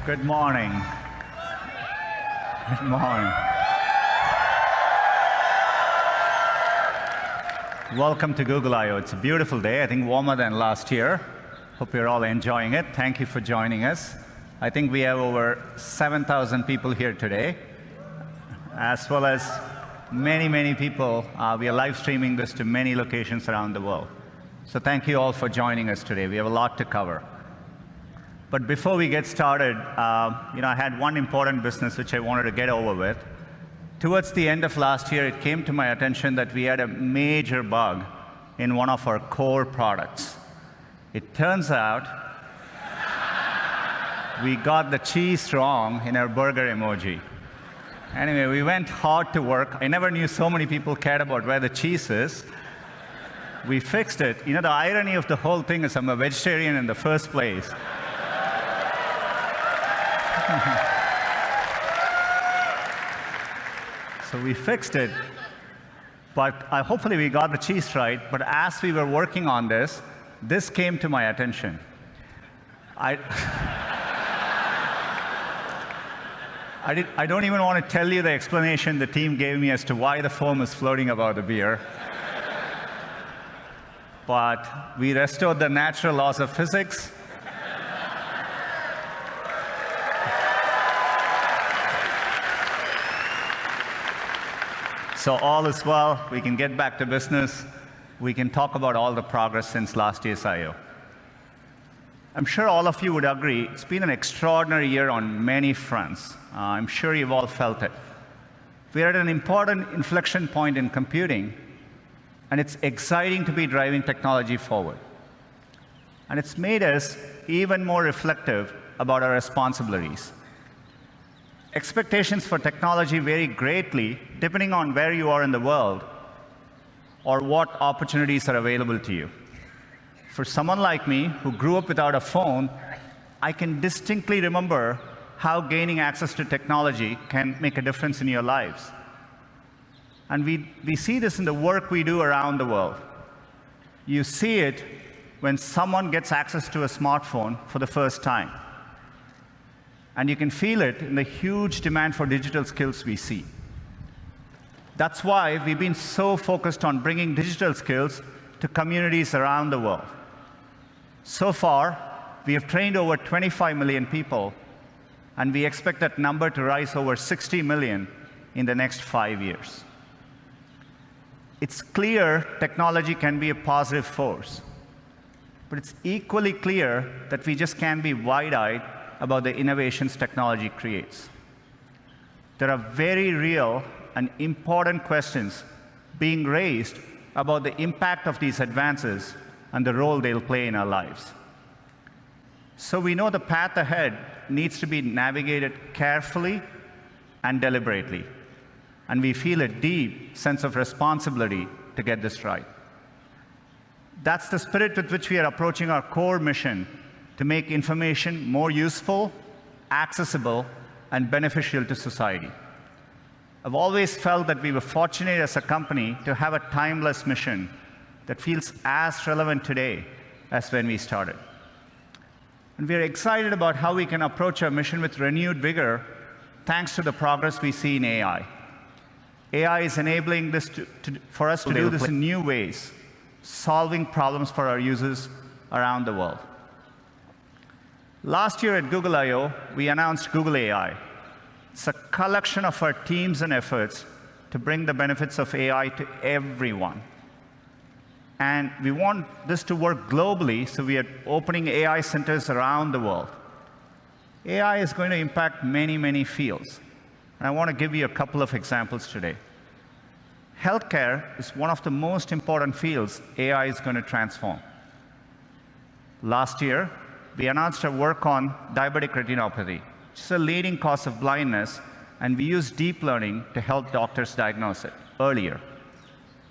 Good morning. Good morning. Welcome to Google I/O. It's a beautiful day, I think warmer than last year. Hope you're all enjoying it. Thank you for joining us. I think we have over 7,000 people here today, as well as many people. We are live streaming this to many locations around the world. So thank you all for joining us today. We have a lot to cover. But before we get started, I had one important business which I wanted to get over with. Towards the end of last year, it came to my attention that we had a major bug in one of our core products. It turns out we got the cheese wrong in our burger emoji. Anyway, we went hard to work. I never knew so many people cared about where the cheese is. We fixed it. The irony of the whole thing is I'm a vegetarian in the first place. So we fixed it, but hopefully we got the cheese right. But as we were working on this came to my attention. I don't even want to tell you the explanation the team gave me as to why the foam is floating above the beer. But we restored the natural laws of physics. So all is well. We can get back to business. We can talk about all the progress since last year's I/O. I'm sure all of you would agree it's been an extraordinary year on many fronts. I'm sure you've all felt it. We're at an important inflection point in computing, and it's exciting to be driving technology forward. And it's made us even more reflective about our responsibilities. Expectations for technology vary greatly depending on where you are in the world or what opportunities are available to you. For someone like me who grew up without a phone, I can distinctly remember how gaining access to technology can make a difference in your lives. And we see this in the work we do around the world. You see it when someone gets access to a smartphone for the first time. And you can feel it in the huge demand for digital skills we see. That's why we've been so focused on bringing digital skills to communities around the world. So far, we have trained over 25 million people, and we expect that number to rise over 60 million in the next 5 years. It's clear technology can be a positive force, but it's equally clear that we just can't be wide-eyed about the innovations technology creates. There are very real and important questions being raised about the impact of these advances and the role they'll play in our lives. So we know the path ahead needs to be navigated carefully and deliberately, and we feel a deep sense of responsibility to get this right. That's the spirit with which we are approaching our core mission to make information more useful, accessible, and beneficial to society. I've always felt that we were fortunate as a company to have a timeless mission that feels as relevant today as when we started. And we're excited about how we can approach our mission with renewed vigor thanks to the progress we see in AI. AI is enabling this for us to do this in new ways, solving problems for our users around the world. Last year at Google I/O, we announced Google AI. It's a collection of our teams and efforts to bring the benefits of AI to everyone. And we want this to work globally, so we are opening AI centers around the world. AI is going to impact many fields. And I want to give you a couple of examples today. Healthcare is one of the most important fields AI is going to transform. Last year, we announced our work on diabetic retinopathy, which is a leading cause of blindness, and we use deep learning to help doctors diagnose it earlier.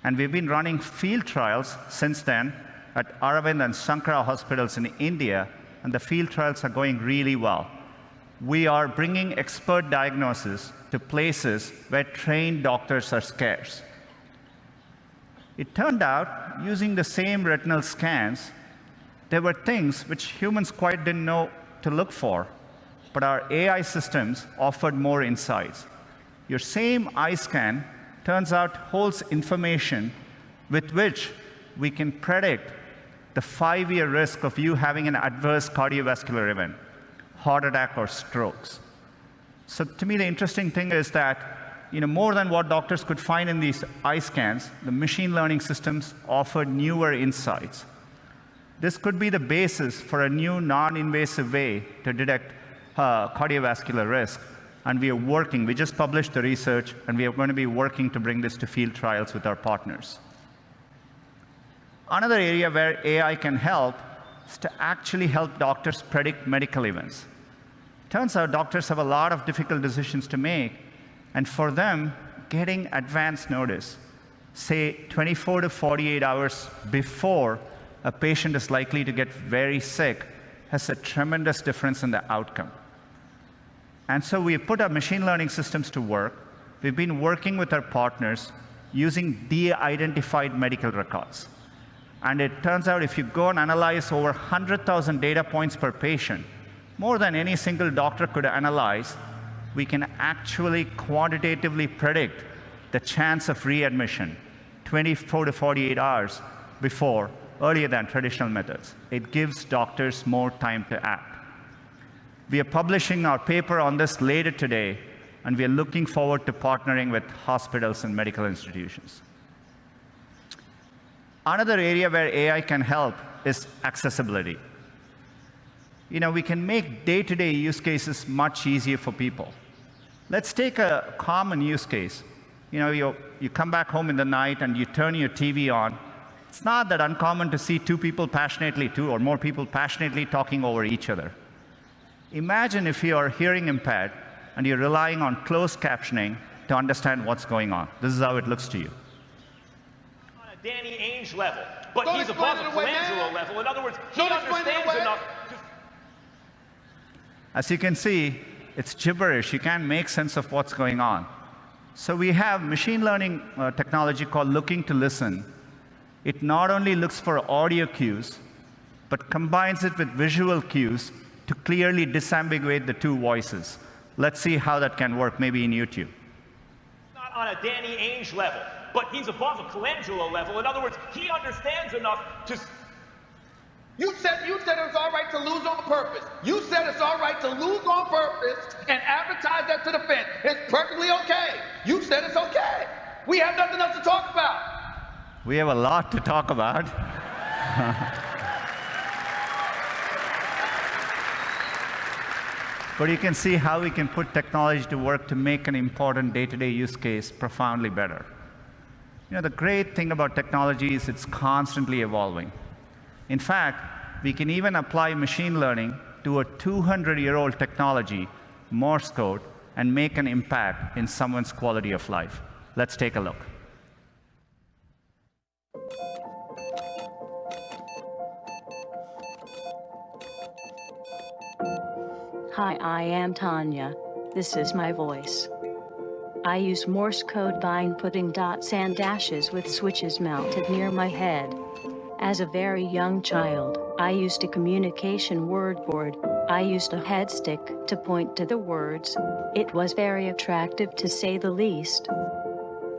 And we've been running field trials since then at Aravind and Sankara hospitals in India, and the field trials are going really well. We are bringing expert diagnosis to places where trained doctors are scarce. It turned out, using the same retinal scans, there were things which humans quite didn't know to look for, but our AI systems offered more insights. Your same eye scan turns out holds information with which we can predict the 5-year risk of you having an adverse cardiovascular event, heart attack or strokes. So to me, the interesting thing is that more than what doctors could find in these eye scans, the machine learning systems offered newer insights. This could be the basis for a new non-invasive way to detect cardiovascular risk. And we just published the research, and we are going to be working to bring this to field trials with our partners. Another area where AI can help is to actually help doctors predict medical events. Turns out doctors have a lot of difficult decisions to make, and for them, getting advance notice, say 24 to 48 hours before a patient is likely to get very sick, has a tremendous difference in the outcome. And so we've put our machine learning systems to work. We've been working with our partners using de-identified medical records. And it turns out if you go and analyze over 100,000 data points per patient, more than any single doctor could analyze, we can actually quantitatively predict the chance of readmission 24 to 48 hours before, earlier than traditional methods. It gives doctors more time to act. We are publishing our paper on this later today, and we are looking forward to partnering with hospitals and medical institutions. Another area where AI can help is accessibility. We can make day-to-day use cases much easier for people. Let's take a common use case. You come back home in the night and you turn your TV on. It's not that uncommon to see two or more people passionately talking over each other. Imagine if you are hearing impaired and you're relying on closed captioning to understand what's going on. This is how it looks to you. On a Danny Ainge level, but he's above a Colangelo level. In other words, he understands enough. As you can see, it's gibberish. You can't make sense of what's going on. So we have machine learning technology called Looking to Listen. It not only looks for audio cues, but combines it with visual cues to clearly disambiguate the two voices. Let's see how that can work, maybe in YouTube. Not on a Danny Ainge level, but he's above a Colangelo level. In other words, he understands enough to... You said it's all right to lose on purpose. You said it's all right to lose on purpose and advertise that to the fans. It's perfectly okay. You said it's okay. We have nothing else to talk about. We have a lot to talk about. But you can see how we can put technology to work to make an important day-to-day use case profoundly better. The great thing about technology is it's constantly evolving. In fact, we can even apply machine learning to a 200-year-old technology, Morse code, and make an impact in someone's quality of life. Let's take a look. Hi, I am Tanya. This is my voice. I use Morse code by inputting dots and dashes with switches mounted near my head. As a very young child, I used a communication word board. I used a head stick to point to the words. It was very attractive, to say the least.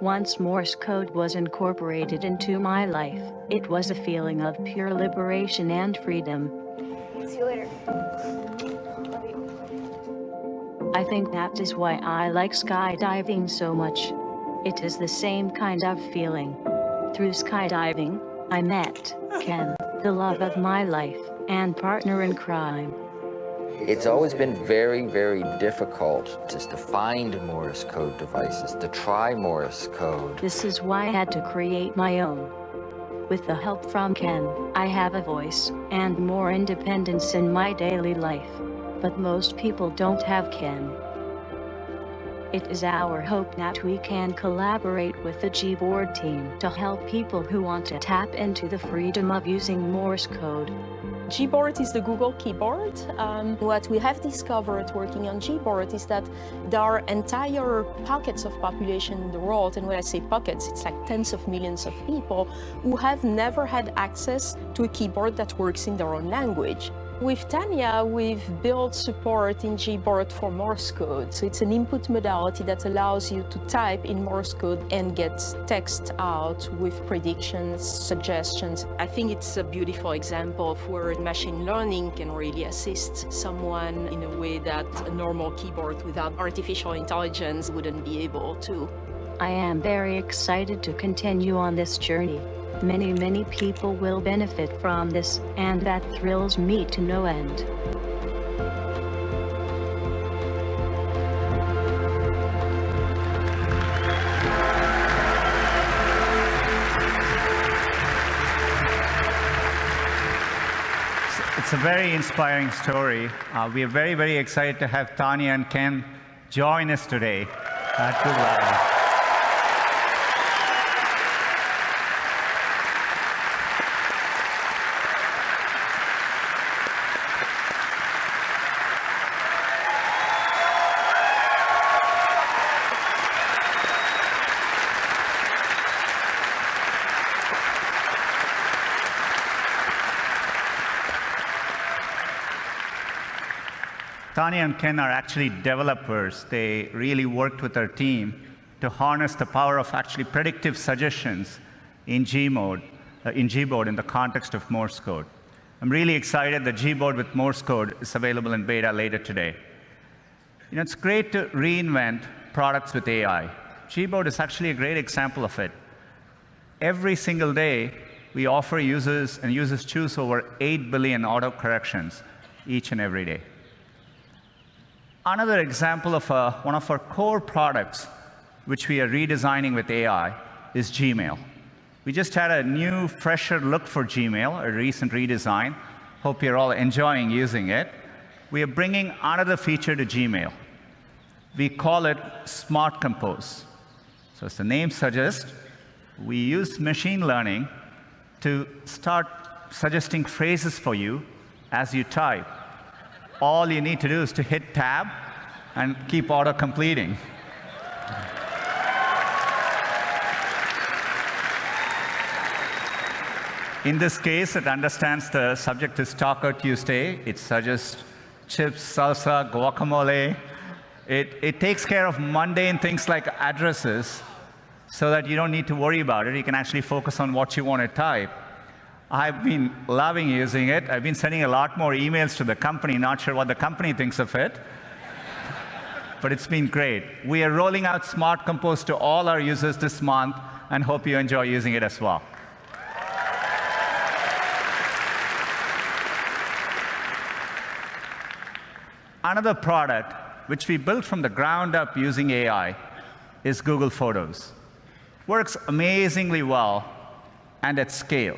Once Morse code was incorporated into my life, it was a feeling of pure liberation and freedom. See you later. I think that is why I like skydiving so much. It is the same kind of feeling. Through skydiving, I met Ken, the love of my life, and partner in crime. It's always been very, very difficult just to find Morse code devices, to try Morse code. This is why I had to create my own. With the help from Ken, I have a voice and more independence in my daily life. But most people don't have Ken. It is our hope that we can collaborate with the Gboard team to help people who want to tap into the freedom of using Morse code. Gboard is the Google keyboard. What we have discovered working on Gboard is that there are entire pockets of population in the world, and when I say pockets, it's like tens of millions of people who have never had access to a keyboard that works in their own language. With Tanya, we've built support in Gboard for Morse code. So it's an input modality that allows you to type in Morse code and get text out with predictions, suggestions. I think it's a beautiful example of where machine learning can really assist someone in a way that a normal keyboard without artificial intelligence wouldn't be able to. I am very excited to continue on this journey. Many people will benefit from this, and that thrills me to no end. It's a very inspiring story. We are very excited to have Tanya and Ken join us today at Google. Tanya and Ken are actually developers. They really worked with our team to harness the power of actually predictive suggestions in Gboard in the context of Morse code. I'm really excited that Gboard with Morse code is available in beta later today. You know, it's great to reinvent products with AI. Gboard is actually a great example of it. Every single day, we offer users, and users choose over 8 billion auto corrections each and every day. Another example of one of our core products, which we are redesigning with AI, is Gmail. We just had a new, fresher look for Gmail, a recent redesign. Hope you're all enjoying using it. We are bringing another feature to Gmail. We call it Smart Compose. So as the name suggests, we use machine learning to start suggesting phrases for you as you type. All you need to do is to hit tab and keep auto-completing. In this case, it understands the subject is Taco Tuesday. It suggests chips, salsa, guacamole. It takes care of mundane things like addresses so that you don't need to worry about it. You can actually focus on what you want to type. I've been loving using it. I've been sending a lot more emails to the company, not sure what the company thinks of it. But it's been great. We are rolling out Smart Compose to all our users this month and hope you enjoy using it as well. Another product which we built from the ground up using AI is Google Photos. Works amazingly well and at scale.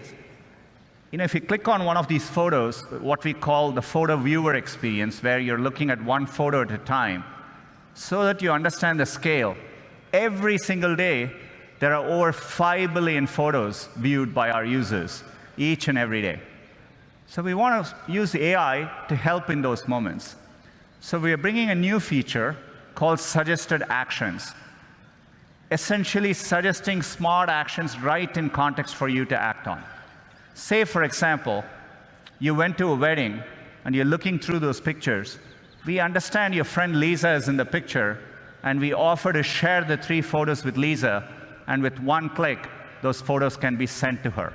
You know, if you click on one of these photos, what we call the photo viewer experience, where you're looking at one photo at a time, so that you understand the scale, every single day, there are over 5 billion photos viewed by our users each and every day. So we want to use AI to help in those moments. So we are bringing a new feature called Suggested Actions, essentially suggesting smart actions right in context for you to act on. Say, for example, you went to a wedding and you're looking through those pictures. We understand your friend Lisa is in the picture, and we offer to share the 3 photos with Lisa, and with one click, those photos can be sent to her.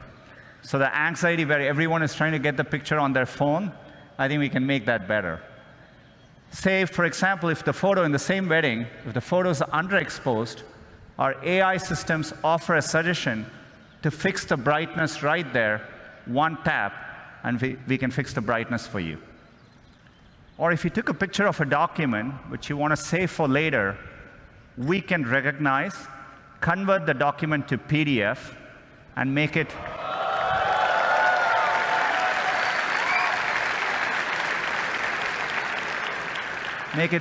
So the anxiety where everyone is trying to get the picture on their phone, I think we can make that better. Say, for example, if the photo in the same wedding, if the photos are underexposed, our AI systems offer a suggestion to fix the brightness right there, one tap, and we can fix the brightness for you. Or if you took a picture of a document which you want to save for later, we can recognize, convert the document to PDF, and make it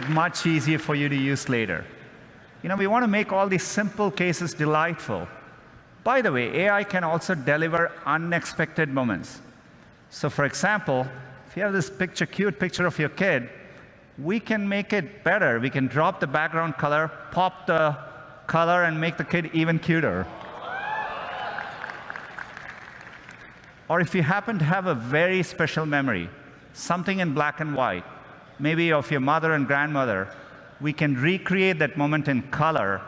much easier for you to use later. You know, we want to make all these simple cases delightful. By the way, AI can also deliver unexpected moments. So for example, if you have this cute picture of your kid, we can make it better. We can drop the background color, pop the color, and make the kid even cuter. Or if you happen to have a very special memory, something in black and white, maybe of your mother and grandmother, we can recreate that moment in color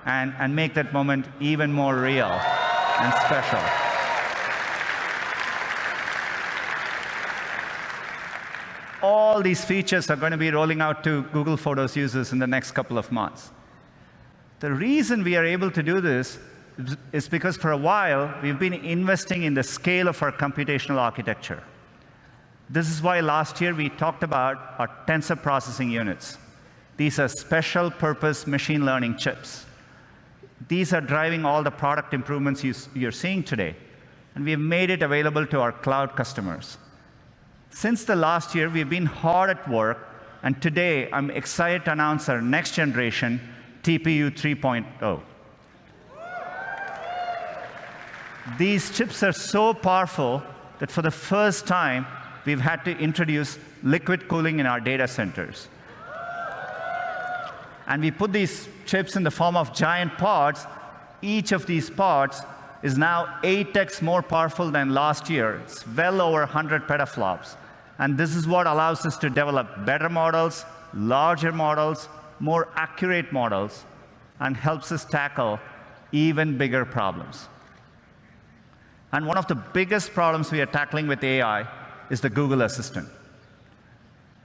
and make that moment even more real and special. All these features are going to be rolling out to Google Photos users in the next couple of months. The reason we are able to do this is because for a while, we've been investing in the scale of our computational architecture. This is why last year we talked about our tensor processing units. These are special purpose machine learning chips. These are driving all the product improvements you're seeing today. And we have made it available to our cloud customers. Since the last year, we've been hard at work, and today I'm excited to announce our next generation TPU 3.0. These chips are so powerful that for the first time, we've had to introduce liquid cooling in our data centers. And we put these chips in the form of giant pods. Each of these pods is now 8x more powerful than last year. It's well over 100 petaflops. And this is what allows us to develop better models, larger models, more accurate models, and helps us tackle even bigger problems. And one of the biggest problems we are tackling with AI is the Google Assistant.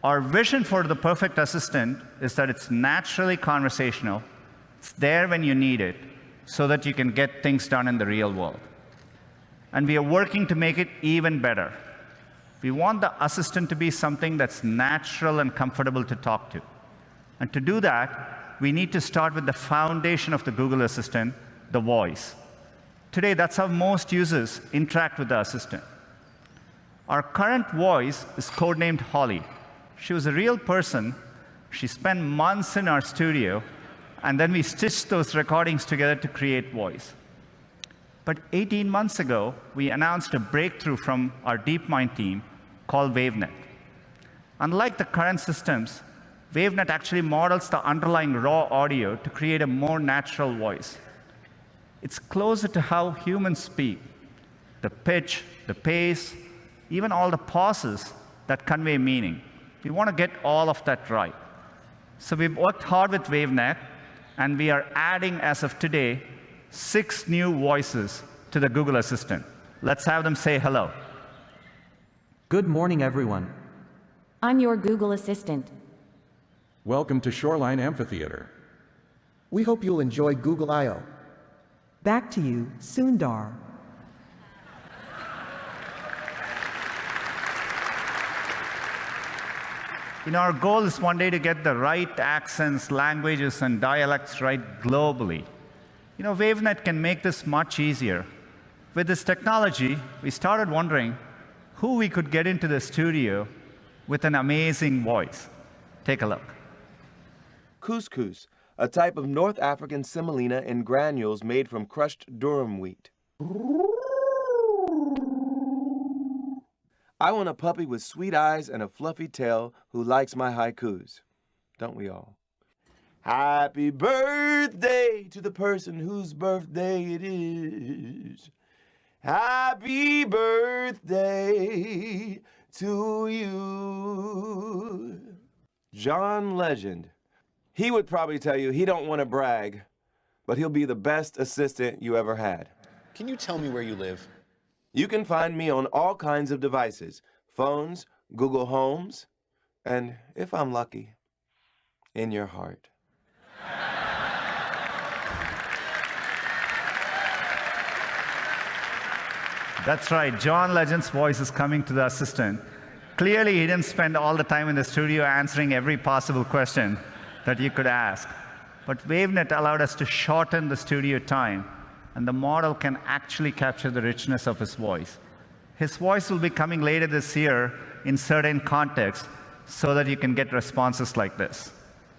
Our vision for the perfect assistant is that it's naturally conversational, it's there when you need it, so that you can get things done in the real world. And we are working to make it even better. We want the assistant to be something that's natural and comfortable to talk to. And to do that, we need to start with the foundation of the Google Assistant, the voice. Today, that's how most users interact with the assistant. Our current voice is codenamed Holly. She was a real person. She spent months in our studio, and then we stitched those recordings together to create voice. But 18 months ago, we announced a breakthrough from our DeepMind team called WaveNet. Unlike the current systems, WaveNet actually models the underlying raw audio to create a more natural voice. It's closer to how humans speak. The pitch, the pace, even all the pauses that convey meaning. We want to get all of that right. So we've worked hard with WaveNet, and we are adding, as of today, 6 new voices to the Google Assistant. Let's have them say hello. Good morning, everyone. I'm your Google Assistant. Welcome to Shoreline Amphitheater. We hope you'll enjoy Google I/O. Back to you, Sundar. Our goal is one day to get the right accents, languages, and dialects right globally. WaveNet can make this much easier. With this technology, we started wondering who we could get into the studio with an amazing voice. Take a look. Couscous, a type of North African semolina in granules made from crushed durum wheat. I want a puppy with sweet eyes and a fluffy tail who likes my haikus. Don't we all? Happy birthday to the person whose birthday it is. Happy birthday to you. John Legend. He would probably tell you he don't want to brag, but he'll be the best assistant you ever had. Can you tell me where you live? You can find me on all kinds of devices, phones, Google Homes, and if I'm lucky, in your heart. That's right. John Legend's voice is coming to the assistant. Clearly, he didn't spend all the time in the studio answering every possible question that you could ask. But WaveNet allowed us to shorten the studio time, and the model can actually capture the richness of his voice. His voice will be coming later this year in certain contexts so that you can get responses like this.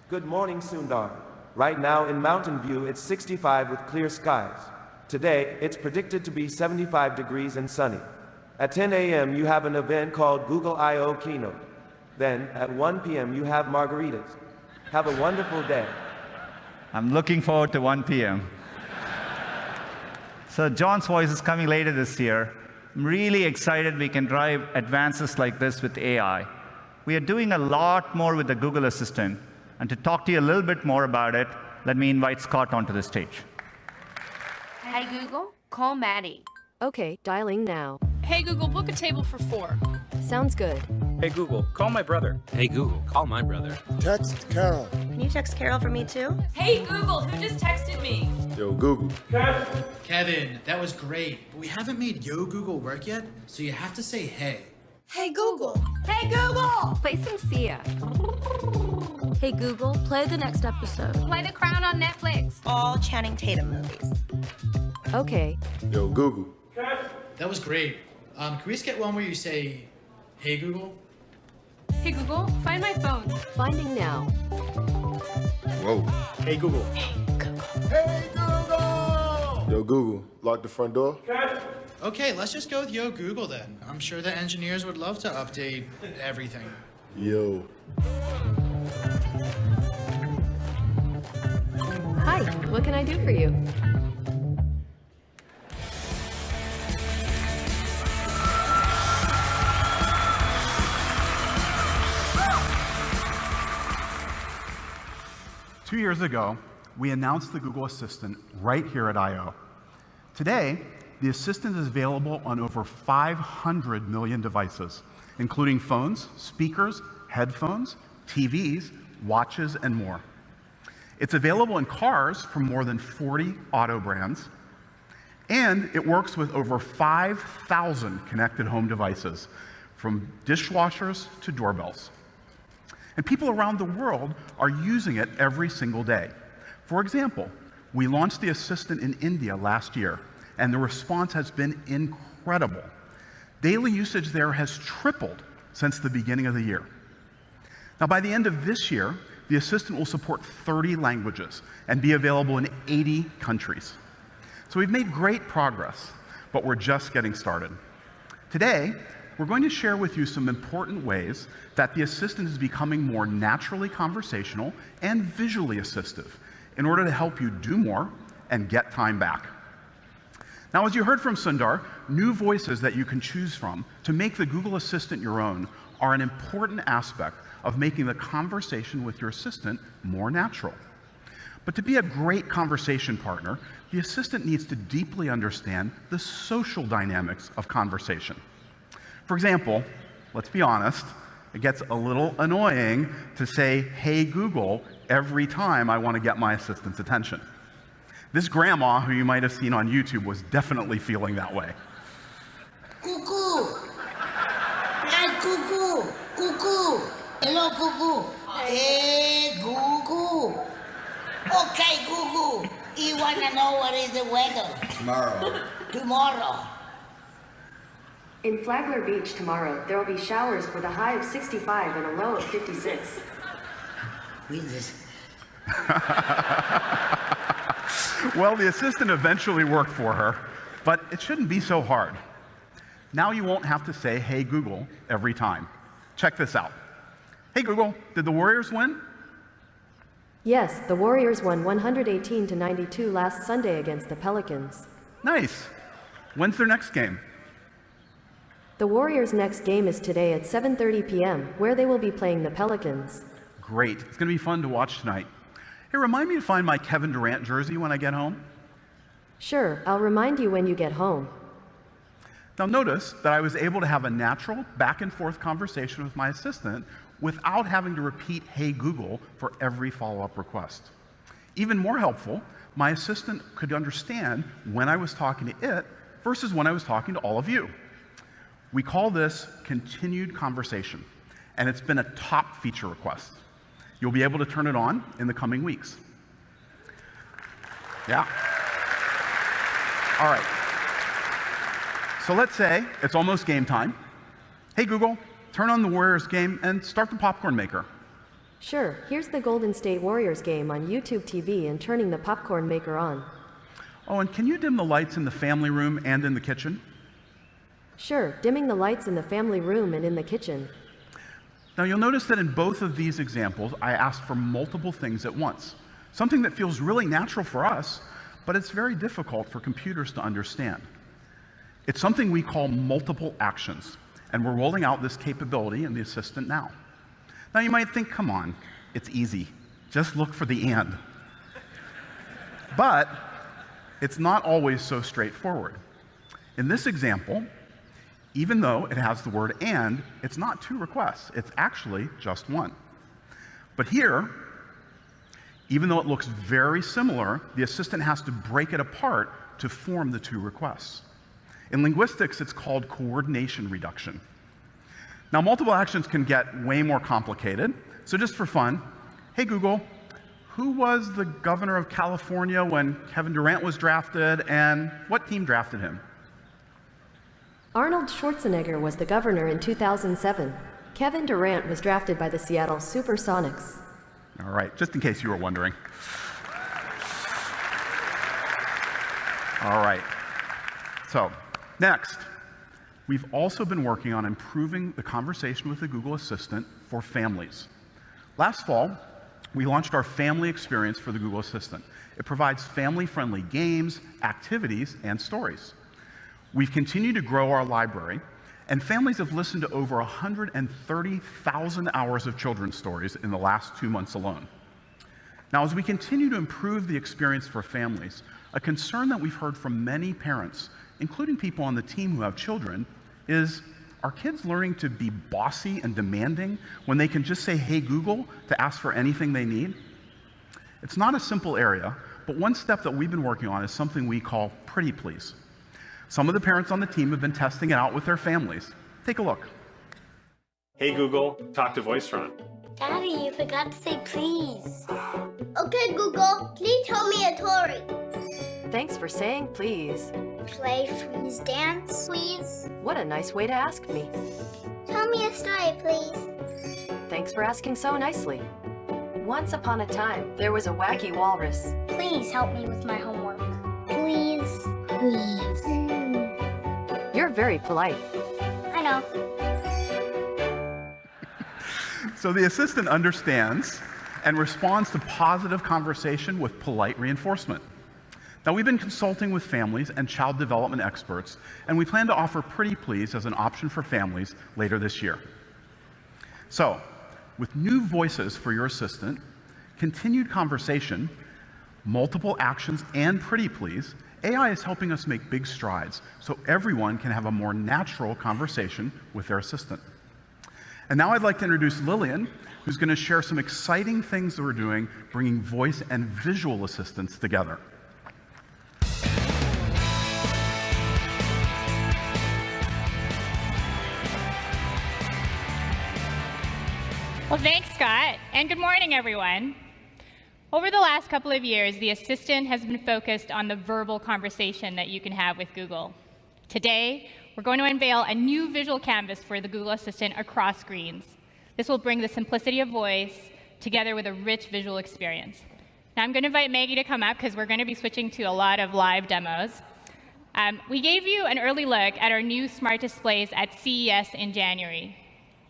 Good morning, Sundar. Right now in Mountain View, it's 65 with clear skies. Today, it's predicted to be 75 degrees and sunny. At 10 a.m., you have an event called Google I/O Keynote. Then, at 1 p.m., you have margaritas. Have a wonderful day. I'm looking forward to 1 p.m. So John's voice is coming later this year. I'm really excited we can drive advances like this with AI. We are doing a lot more with the Google Assistant. And to talk to you a little bit more about it, let me invite Scott onto the stage. Hey Google, call Maddie. Okay, dialing now. Hey Google, book a table for 4. Sounds good. Hey Google, call my brother. Hey Google, call my brother. Text Carol. Can you text Carol for me too? Hey Google, who just texted me? Yo, Google. Kevin, that was great, but we haven't made Yo Google work yet, so you have to say hey. Hey Google. Hey Google. Play some Sia. Hey Google, play the next episode. Play The Crown on Netflix. All Channing Tatum movies. Okay. Yo, Google. That was great. Can we just get one where you say, hey Google? Hey Google, find my phone. Finding now. Whoa. Hey Google. Hey Google. Hey Google! Yo, Google, lock the front door. Okay, let's just go with Yo Google then. I'm sure the engineers would love to update everything. Yo. Hi, what can I do for you? Two years ago, we announced the Google Assistant right here at I/O. Today, the Assistant is available on over 500 million devices, including phones, speakers, headphones, TVs, watches, and more. It's available in cars from more than 40 auto brands, and it works with over 5,000 connected home devices, from dishwashers to doorbells. And people around the world are using it every single day. For example, we launched the Assistant in India last year, and the response has been incredible. Daily usage there has tripled since the beginning of the year. Now, by the end of this year, the Assistant will support 30 languages and be available in 80 countries. So we've made great progress, but we're just getting started. Today, we're going to share with you some important ways that the Assistant is becoming more naturally conversational and visually assistive in order to help you do more and get time back. Now, as you heard from Sundar, new voices that you can choose from to make the Google Assistant your own are an important aspect of making the conversation with your assistant more natural. But to be a great conversation partner, the assistant needs to deeply understand the social dynamics of conversation. For example, let's be honest, it gets a little annoying to say, hey Google, every time I want to get my assistant's attention. This grandma, who you might have seen on YouTube, was definitely feeling that way. Cuckoo! Hi, Cuckoo! Cuckoo! Hello, Cuckoo! Hey, Cuckoo! Okay, Cuckoo, you want to know what is the weather? Tomorrow. Tomorrow. In Flagler Beach tomorrow, there will be showers with a high of 65 and a low of 56. Well, the assistant eventually worked for her, but it shouldn't be so hard. Now you won't have to say, hey Google, every time. Check this out. Hey Google, did the Warriors win? Yes, the Warriors won 118-92 last Sunday against the Pelicans. Nice. When's their next game? The Warriors' next game is today at 7:30 p.m., where they will be playing the Pelicans. Great. It's going to be fun to watch tonight. Hey, remind me to find my Kevin Durant jersey when I get home. Sure, I'll remind you when you get home. Now notice that I was able to have a natural back and forth conversation with my assistant without having to repeat hey Google for every follow-up request. Even more helpful, my assistant could understand when I was talking to it versus when I was talking to all of you. We call this continued conversation, and it's been a top feature request. You'll be able to turn it on in the coming weeks. Yeah. All right. So let's say it's almost game time. Hey Google, turn on the Warriors game and start the popcorn maker. Sure, here's the Golden State Warriors game on YouTube TV and turning the popcorn maker on. Oh, and can you dim the lights in the family room and in the kitchen? Sure, dimming the lights in the family room and in the kitchen. Now you'll notice that in both of these examples, I asked for multiple things at once. Something that feels really natural for us, but it's very difficult for computers to understand. It's something we call multiple actions, and we're rolling out this capability in the Assistant now. Now you might think, come on, it's easy. Just look for the and. But it's not always so straightforward. In this example, even though it has the word and, it's not 2 requests. It's actually just 1. But here, even though it looks very similar, the Assistant has to break it apart to form the 2 requests. In linguistics, it's called coordination reduction. Now, multiple actions can get way more complicated. So just for fun, hey Google, who was the governor of California when Kevin Durant was drafted, and what team drafted him? Arnold Schwarzenegger was the governor in 2007. Kevin Durant was drafted by the Seattle Supersonics. All right, just in case you were wondering. All right, so next, we've also been working on improving the conversation with the Google Assistant for families. Last fall, we launched our family experience for the Google Assistant. It provides family-friendly games, activities, and stories. We've continued to grow our library, and families have listened to over 130,000 hours of children's stories in the last 2 months alone. Now, as we continue to improve the experience for families, a concern that we've heard from many parents, including people on the team who have children, is, are kids learning to be bossy and demanding when they can just say, hey Google, to ask for anything they need? It's not a simple area, but one step that we've been working on is something we call Pretty Please. Some of the parents on the team have been testing it out with their families. Take a look. Hey Google, talk to Voicetron. Daddy, you forgot to say please. Okay, Google, please tell me a story. Thanks for saying please. Play, freeze, dance, please. What a nice way to ask me. Tell me a story, please. Thanks for asking so nicely. Once upon a time, there was a wacky walrus. Please help me with my homework. Please. Please. You're very polite. I know. So the Assistant understands and responds to positive conversation with polite reinforcement. Now, we've been consulting with families and child development experts, and we plan to offer Pretty Please as an option for families later this year. So, with new voices for your Assistant, continued conversation, multiple actions, and Pretty Please, AI is helping us make big strides so everyone can have a more natural conversation with their Assistant. And now I'd like to introduce Lillian, who's going to share some exciting things that we're doing, bringing voice and visual assistants together. Well, thanks, Scott, and good morning, everyone. Over the last couple of years, the Assistant has been focused on the verbal conversation that you can have with Google. Today, we're going to unveil a new visual canvas for the Google Assistant across screens. This will bring the simplicity of voice together with a rich visual experience. Now, I'm going to invite Maggie to come up because we're going to be switching to a lot of live demos. We gave you an early look at our new smart displays at CES in January.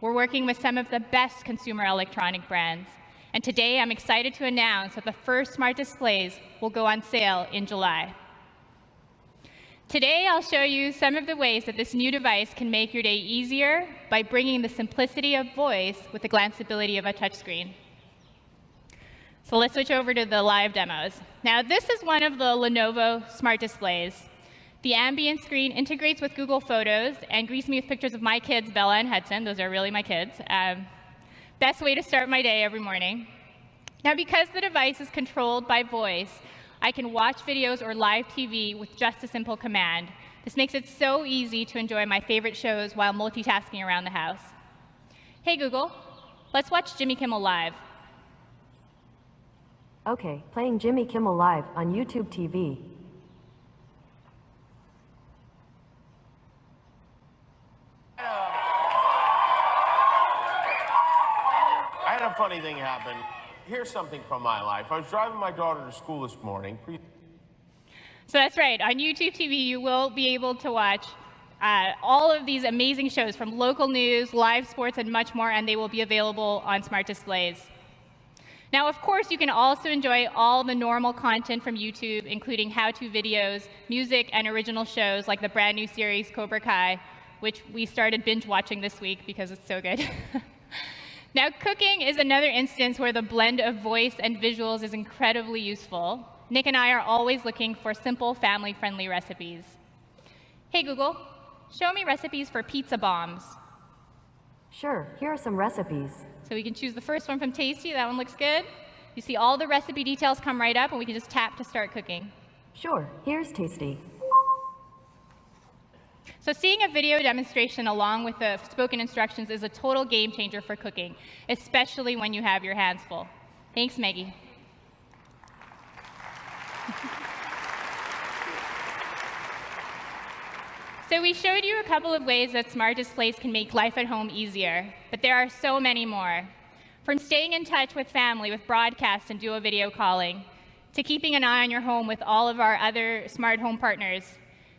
We're working with some of the best consumer electronic brands. And today, I'm excited to announce that the first smart displays will go on sale in July. Today, I'll show you some of the ways that this new device can make your day easier by bringing the simplicity of voice with the glanceability of a touchscreen. So let's switch over to the live demos. Now, this is one of the Lenovo smart displays. The ambient screen integrates with Google Photos and greets me with pictures of my kids, Bella and Hudson. Those are really my kids. Best way to start my day every morning. Now, because the device is controlled by voice, I can watch videos or live TV with just a simple command. This makes it so easy to enjoy my favorite shows while multitasking around the house. Hey, Google, let's watch Jimmy Kimmel Live. Okay, playing Jimmy Kimmel Live on YouTube TV. I had a funny thing happen. Here's something from my life. I was driving my daughter to school this morning. So that's right. On YouTube TV, you will be able to watch all of these amazing shows from local news, live sports, and much more, and they will be available on smart displays. Now, of course, you can also enjoy all the normal content from YouTube, including how-to videos, music, and original shows like the brand new series Cobra Kai, which we started binge watching this week because it's so good. Now, cooking is another instance where the blend of voice and visuals is incredibly useful. Nick and I are always looking for simple, family-friendly recipes. Hey, Google, show me recipes for pizza bombs. Sure, here are some recipes. So we can choose the first one from Tasty. That one looks good. You see all the recipe details come right up, and we can just tap to start cooking. Sure, here's Tasty. So seeing a video demonstration along with the spoken instructions is a total game changer for cooking, especially when you have your hands full. Thanks, Maggie. So we showed you a couple of ways that smart displays can make life at home easier, but there are so many more. From staying in touch with family with broadcast and duo video calling, to keeping an eye on your home with all of our other smart home partners,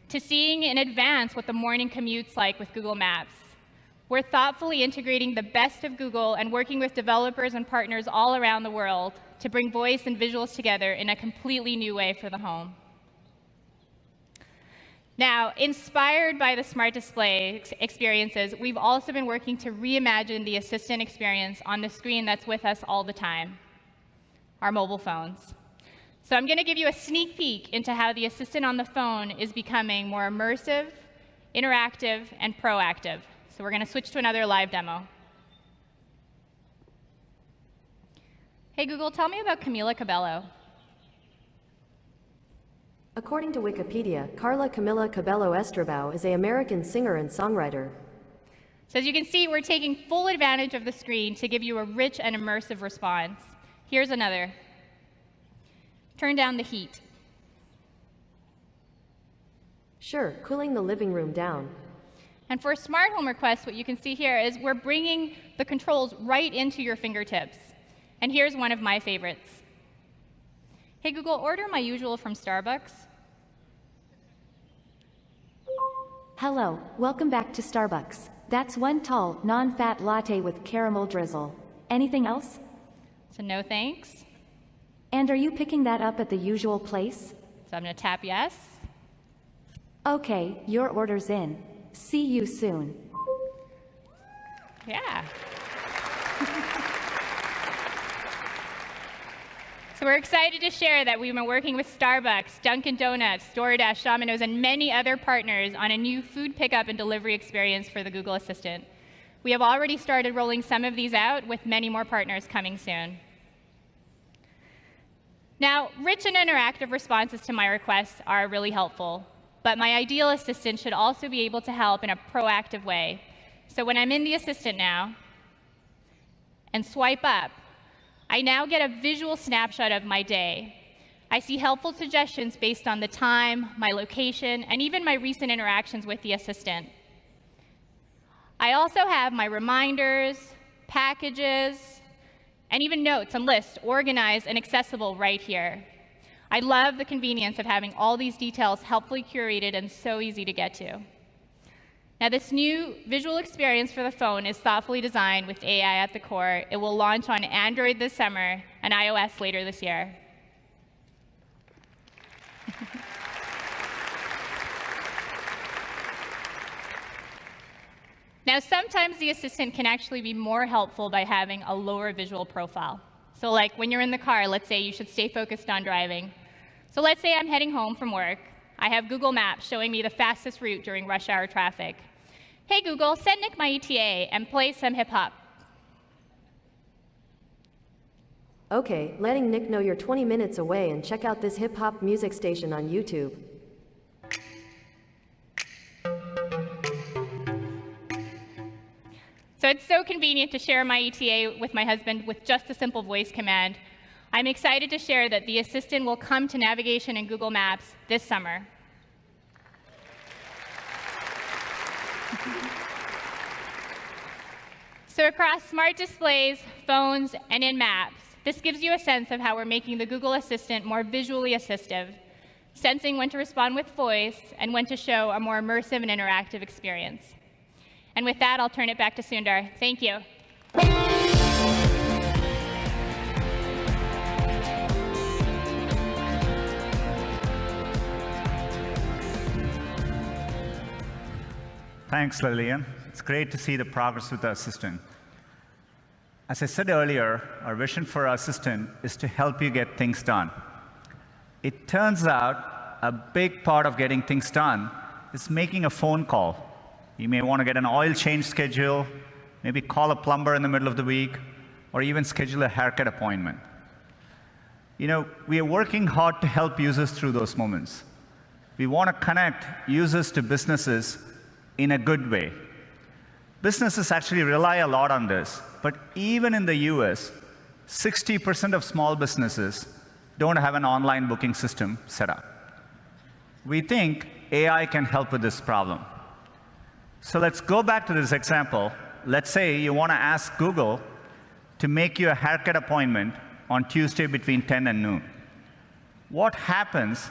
to seeing in advance what the morning commute's like with Google Maps. We're thoughtfully integrating the best of Google and working with developers and partners all around the world to bring voice and visuals together in a completely new way for the home. Now, inspired by the smart display experiences, we've also been working to reimagine the assistant experience on the screen that's with us all the time, our mobile phones. So I'm going to give you a sneak peek into how the assistant on the phone is becoming more immersive, interactive, and proactive. So we're going to switch to another live demo. Hey, Google, tell me about Camila Cabello. According to Wikipedia, Carla Camila Cabello Estrabao is an American singer and songwriter. So as you can see, we're taking full advantage of the screen to give you a rich and immersive response. Here's another. Turn down the heat. Sure, cooling the living room down. And for smart home requests, what you can see here is we're bringing the controls right into your fingertips. And here's one of my favorites. Hey, Google, order my usual from Starbucks. Hello, welcome back to Starbucks. That's one tall, non-fat latte with caramel drizzle. Anything else? So no thanks. And are you picking that up at the usual place? So I'm going to tap yes. Okay, your order's in. See you soon. Yeah. So we're excited to share that we've been working with Starbucks, Dunkin' Donuts, DoorDash, Domino's, and many other partners on a new food pickup and delivery experience for the Google Assistant. We have already started rolling some of these out, with many more partners coming soon. Now, rich and interactive responses to my requests are really helpful, but my ideal assistant should also be able to help in a proactive way. So when I'm in the assistant now and swipe up, I now get a visual snapshot of my day. I see helpful suggestions based on the time, my location, and even my recent interactions with the assistant. I also have my reminders, packages, and even notes and lists organized and accessible right here. I love the convenience of having all these details helpfully curated and so easy to get to. Now, this new visual experience for the phone is thoughtfully designed with AI at the core. It will launch on Android this summer and iOS later this year. Now, sometimes the assistant can actually be more helpful by having a lower visual profile. So like when you're in the car, let's say you should stay focused on driving. So let's say I'm heading home from work. I have Google Maps showing me the fastest route during rush hour traffic. Hey, Google, send Nick my ETA and play some hip-hop. Okay, letting Nick know you're 20 minutes away, and check out this hip-hop music station on YouTube. So it's so convenient to share my ETA with my husband with just a simple voice command. I'm excited to share that the assistant will come to navigation in Google Maps this summer. So across smart displays, phones, and in Maps, this gives you a sense of how we're making the Google Assistant more visually assistive, sensing when to respond with voice and when to show a more immersive and interactive experience. And with that, I'll turn it back to Sundar. Thank you. Thanks, Lillian. It's great to see the progress with the assistant. As I said earlier, our vision for our assistant is to help you get things done. It turns out a big part of getting things done is making a phone call. You may want to get an oil change schedule, maybe call a plumber in the middle of the week, or even schedule a haircut appointment. You know, we are working hard to help users through those moments. We want to connect users to businesses in a good way. Businesses actually rely a lot on this, but even in the US, 60% of small businesses don't have an online booking system set up. We think AI can help with this problem. So let's go back to this example. Let's say you want to ask Google to make you a haircut appointment on Tuesday between 10 and noon. What happens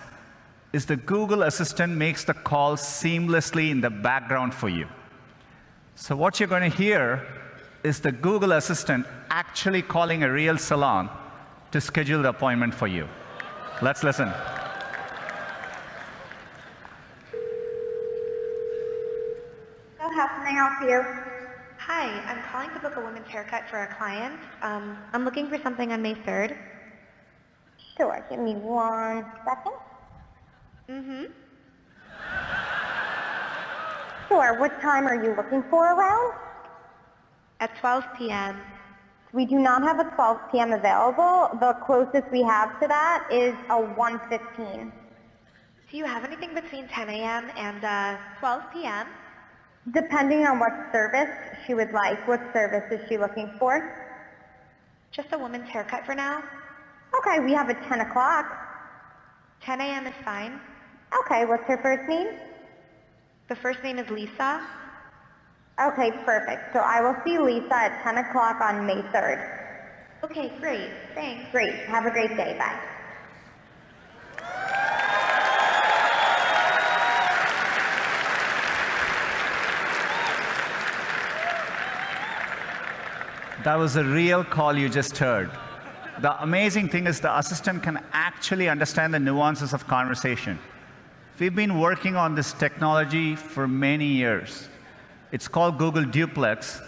is the Google Assistant makes the call seamlessly in the background for you. So what you're going to hear is the Google Assistant actually calling a real salon to schedule the appointment for you. Let's listen. So how can I help you? Hi, I'm calling to book a women's haircut for a client. I'm looking for something on May 3rd. Sure, give me 1 second. Sure, what time are you looking for around? At 12 p.m. We do not have a 12 p.m. available. The closest we have to that is a 1:15. Do you have anything between 10 a.m. and 12 p.m.? Depending on what service she would like. What service is she looking for? Just a woman's haircut for now. Okay, we have a 10 o'clock. 10 a.m. is fine. Okay, what's her first name? The first name is Lisa. Okay, perfect. So I will see Lisa at 10 o'clock on May 3rd. Okay, great. Thanks. Great. Have a great day. Bye. That was a real call you just heard. The amazing thing is the assistant can actually understand the nuances of conversation. We've been working on this technology for many years. It's called Google Duplex.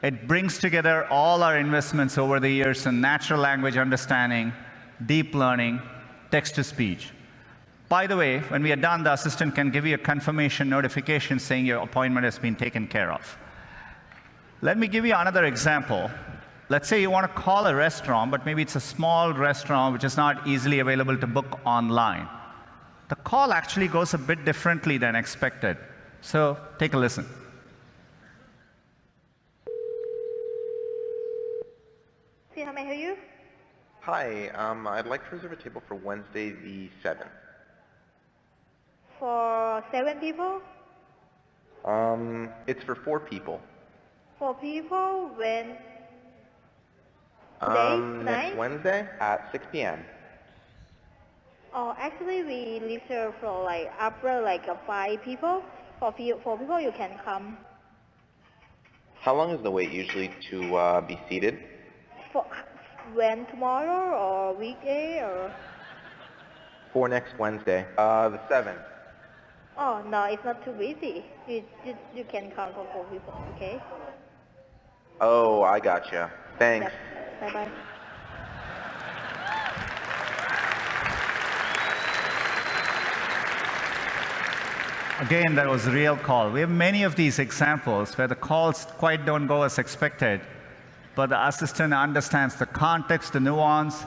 It brings together all our investments over the years in natural language understanding, deep learning, text-to-speech. By the way, when we are done, the assistant can give you a confirmation notification saying your appointment has been taken care of. Let me give you another example. Let's say you want to call a restaurant, but maybe it's a small restaurant which is not easily available to book online. The call actually goes a bit differently than expected. So take a listen. See how may I help you? Hi, I'd like to reserve a table for Wednesday the 7th. For 7 people? It's for 4 people. 4 people? When? Next Wednesday at 6 p.m. Oh, actually we reserve for after 5 people. For 4 people you can come. How long is the wait usually to be seated? For when, tomorrow or weekday or? For next Wednesday, the 7th. Oh no, it's not too busy. You can come for 4 people, okay? Oh, I gotcha. Thanks. Yep. Bye-bye. Again, that was a real call. We have many of these examples where the calls quite don't go as expected, but the assistant understands the context, the nuance.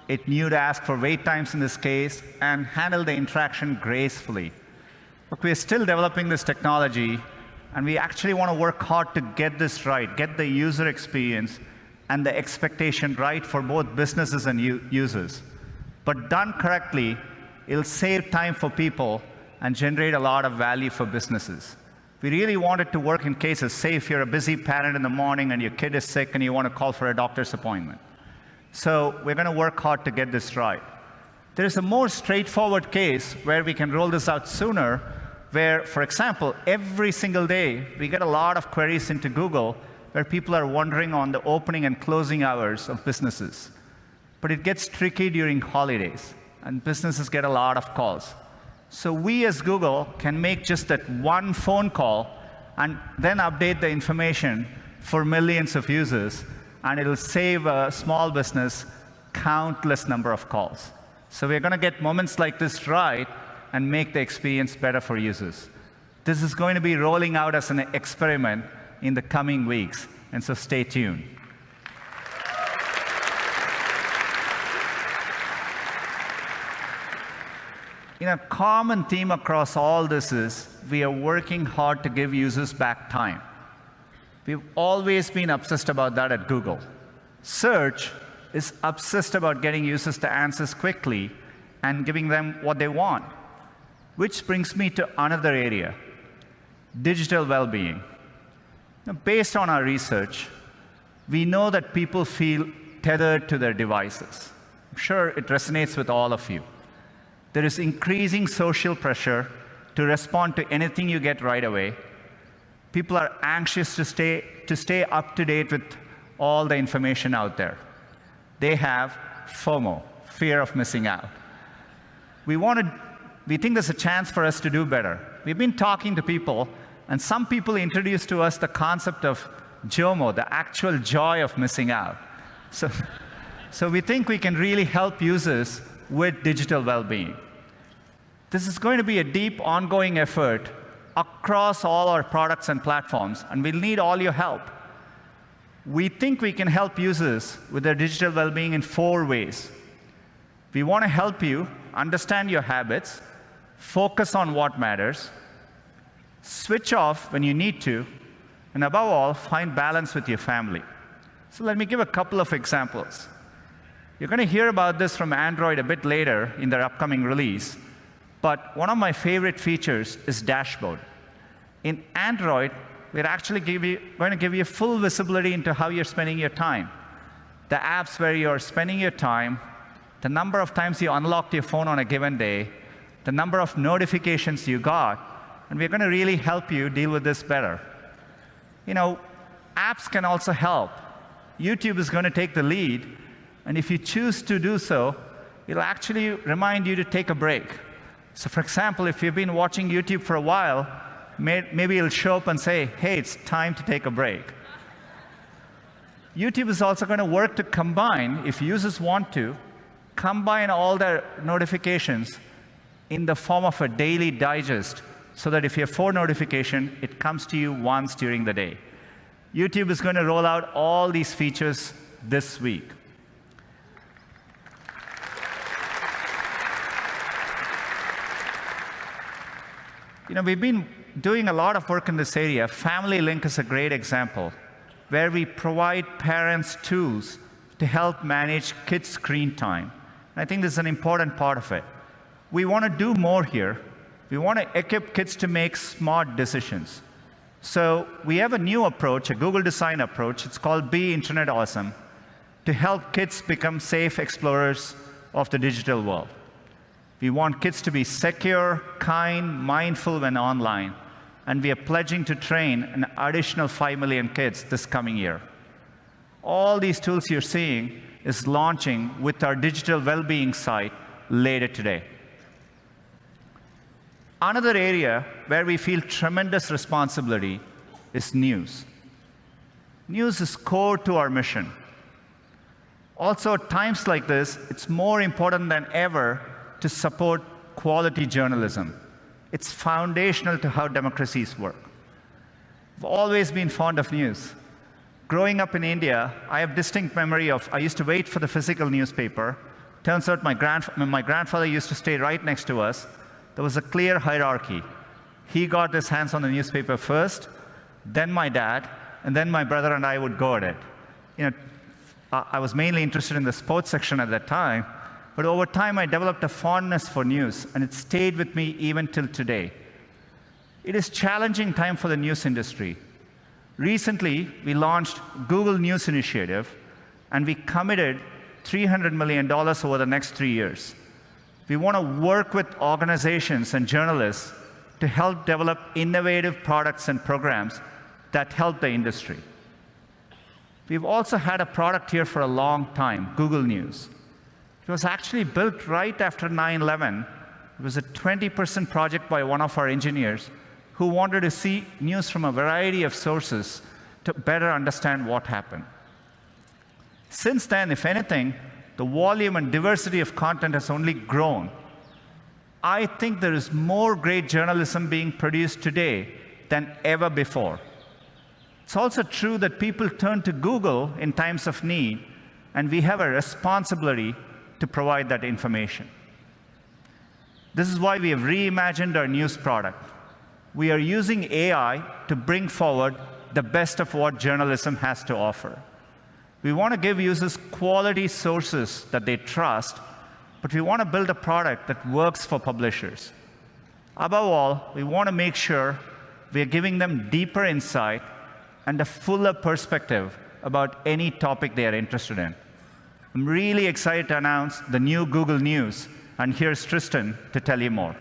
It knew to ask for wait times in this case and handle the interaction gracefully. But we are still developing this technology, and we actually want to work hard to get this right, get the user experience and the expectation right for both businesses and users. But done correctly, it'll save time for people and generate a lot of value for businesses. We really want it to work in cases, say if you're a busy parent in the morning and your kid is sick and you want to call for a doctor's appointment. So we're going to work hard to get this right. There is a more straightforward case where we can roll this out sooner, where, for example, every single day we get a lot of queries into Google where people are wondering on the opening and closing hours of businesses. But it gets tricky during holidays, and businesses get a lot of calls. So we as Google can make just that one phone call and then update the information for millions of users, and it'll save a small business countless number of calls. So we're going to get moments like this right and make the experience better for users. This is going to be rolling out as an experiment in the coming weeks, and so stay tuned. A common theme across all this is we are working hard to give users back time. We've always been obsessed about that at Google. Search is obsessed about getting users to answers quickly and giving them what they want. Which brings me to another area, digital well-being. Based on our research, we know that people feel tethered to their devices. I'm sure it resonates with all of you. There is increasing social pressure to respond to anything you get right away. People are anxious to stay up to date with all the information out there. They have FOMO, fear of missing out. We think there's a chance for us to do better. We've been talking to people, and some people introduced to us the concept of JOMO, the actual joy of missing out. So we think we can really help users with digital well-being. This is going to be a deep, ongoing effort across all our products and platforms, and we'll need all your help. We think we can help users with their digital well-being in 4 ways. We want to help you understand your habits, focus on what matters, switch off when you need to, and above all, find balance with your family. So let me give a couple of examples. You're going to hear about this from Android a bit later in their upcoming release, but one of my favorite features is Dashboard. In Android, we're actually going to give you full visibility into how you're spending your time. The apps where you're spending your time, the number of times you unlocked your phone on a given day, the number of notifications you got, and we're going to really help you deal with this better. Apps can also help. YouTube is going to take the lead, and if you choose to do so, it'll actually remind you to take a break. So for example, if you've been watching YouTube for a while, maybe it'll show up and say, hey, it's time to take a break. YouTube is also going to work to combine, if users want to, combine all their notifications in the form of a daily digest, so that if you have 4 notifications, it comes to you once during the day. YouTube is going to roll out all these features this week. We've been doing a lot of work in this area. Family Link is a great example, where we provide parents tools to help manage kids' screen time. And I think this is an important part of it. We want to do more here. We want to equip kids to make smart decisions. So we have a new approach, a Google design approach. It's called Be Internet Awesome, to help kids become safe explorers of the digital world. We want kids to be secure, kind, mindful when online, and we are pledging to train an additional 5 million kids this coming year. All these tools you're seeing is launching with our digital well-being site later today. Another area where we feel tremendous responsibility is news. News is core to our mission. Also, at times like this, it's more important than ever to support quality journalism. It's foundational to how democracies work. I've always been fond of news. Growing up in India, I have distinct memory of, I used to wait for the physical newspaper. Turns out my grandfather used to stay right next to us. There was a clear hierarchy. He got his hands on the newspaper first, then my dad, and then my brother and I would go at it. I was mainly interested in the sports section at that time, but over time I developed a fondness for news, and it stayed with me even till today. It is a challenging time for the news industry. Recently, we launched Google News Initiative, and we committed $300 million over the next 3 years. We want to work with organizations and journalists to help develop innovative products and programs that help the industry. We've also had a product here for a long time, Google News. It was actually built right after 9/11. It was a 20% project by one of our engineers who wanted to see news from a variety of sources to better understand what happened. Since then, if anything, the volume and diversity of content has only grown. I think there is more great journalism being produced today than ever before. It's also true that people turn to Google in times of need, and we have a responsibility to provide that information. This is why we have reimagined our news product. We are using AI to bring forward the best of what journalism has to offer. We want to give users quality sources that they trust, but we want to build a product that works for publishers. Above all, we want to make sure we are giving them deeper insight and a fuller perspective about any topic they are interested in. I'm really excited to announce the new Google News, and here's Tristan to tell you more.